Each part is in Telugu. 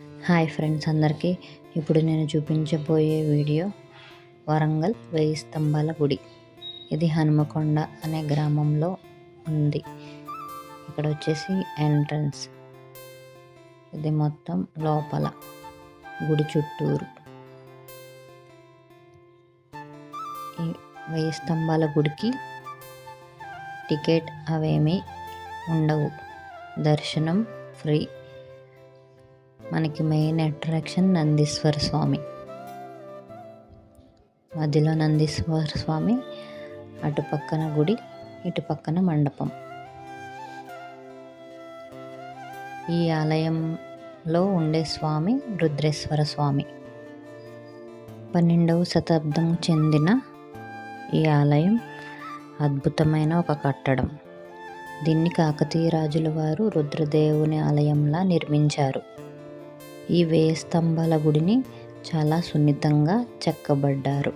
హాయ్ ఫ్రెండ్స్ అందరికీ. ఇప్పుడు నేను చూపించబోయే వీడియో వరంగల్ 1000 స్తంభాల గుడి. ఇది హనుమకొండ అనే గ్రామంలో ఉంది. ఇక్కడ వచ్చేసి ఎంట్రన్స్, ఇది మొత్తం లోపల గుడి చుట్టూరు. ఈ 1000 స్తంభాల గుడికి టికెట్ అవేమీ ఉండవు, దర్శనం ఫ్రీ. మనకి మెయిన్ అట్రాక్షన్ నందీశ్వర స్వామి. మధ్యలో నందీశ్వర స్వామి, అటు పక్కన గుడి, ఇటు పక్కన మండపం. ఈ ఆలయంలో ఉండే స్వామి రుద్రేశ్వర స్వామి. 12వ శతాబ్దం చెందిన ఈ ఆలయం అద్భుతమైన ఒక కట్టడం. దీన్ని కాకతీయ రాజుల వారు రుద్రదేవుని ఆలయంలా నిర్మించారు. ఈ 1000 స్తంభాల గుడిని చాలా సున్నితంగా చెక్కబడ్డారు.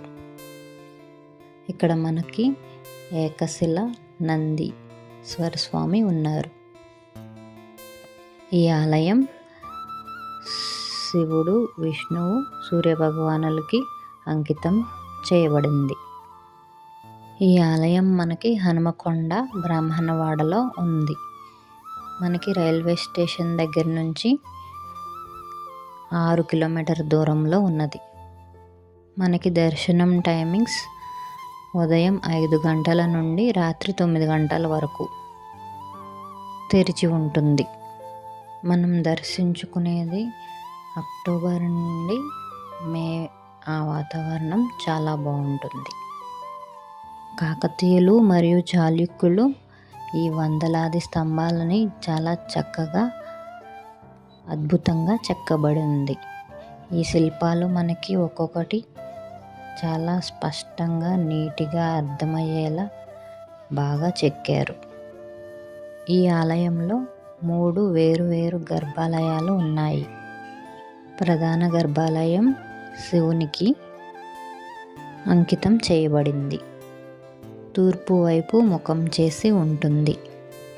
ఇక్కడ మనకి ఏకశిల నందీశ్వర స్వామి ఉన్నారు. ఈ ఆలయం శివుడు, విష్ణువు, సూర్యభగవానులకి అంకితం చేయబడింది. ఈ ఆలయం మనకి హనుమకొండ బ్రాహ్మణవాడలో ఉంది. మనకి రైల్వే స్టేషన్ దగ్గర నుంచి 6 కిలోమీటర్ దూరంలో ఉన్నది. మనకి దర్శనం టైమింగ్స్ ఉదయం 5 గంటల నుండి రాత్రి 9 గంటల వరకు తెరిచి ఉంటుంది. మనం దర్శించుకునేది అక్టోబర్ నుండి మే. ఆ వాతావరణం చాలా బాగుంటుంది. కాకతీయులు మరియు చాళుక్యులు ఈ వందలాది స్తంభాలని చాలా చక్కగా అద్భుతంగా చెక్కబడి ఉంది. ఈ శిల్పాలు మనకి ఒక్కొక్కటి చాలా స్పష్టంగా, నీట్గా అర్థమయ్యేలా బాగా చెక్కారు. ఈ ఆలయంలో 3 వేరు గర్భాలయాలు ఉన్నాయి. ప్రధాన గర్భాలయం శివునికి అంకితం చేయబడింది. తూర్పు వైపు ముఖం చేసి ఉంటుంది.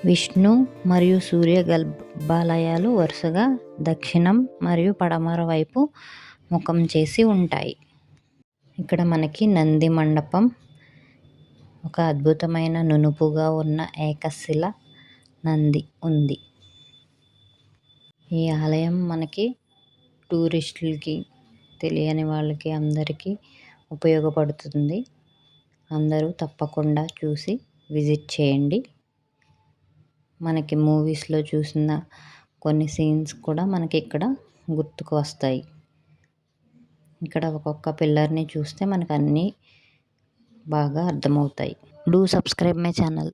విష్ణు మరియు సూర్య గర్భాలయాలు వరుసగా దక్షిణం మరియు పడమర వైపు ముఖం చేసి ఉంటాయి. ఇక్కడ మనకి నంది మండపం, ఒక అద్భుతమైన నునుపుగా ఉన్న ఏకశిల నంది ఉంది. ఈ ఆలయం మనకి టూరిస్టులకి, తెలియని వాళ్ళకి అందరికీ ఉపయోగపడుతుంది. అందరూ తప్పకుండా చూసి విజిట్ చేయండి. మనకి మూవీస్లో చూసిన కొన్ని సీన్స్ కూడా మనకి ఇక్కడ గుర్తుకు వస్తాయి. ఇక్కడ ఒక్కొక్క పిల్లర్ని చూస్తే మనకు అన్నీ బాగా అర్థమవుతాయి. Do subscribe my channel.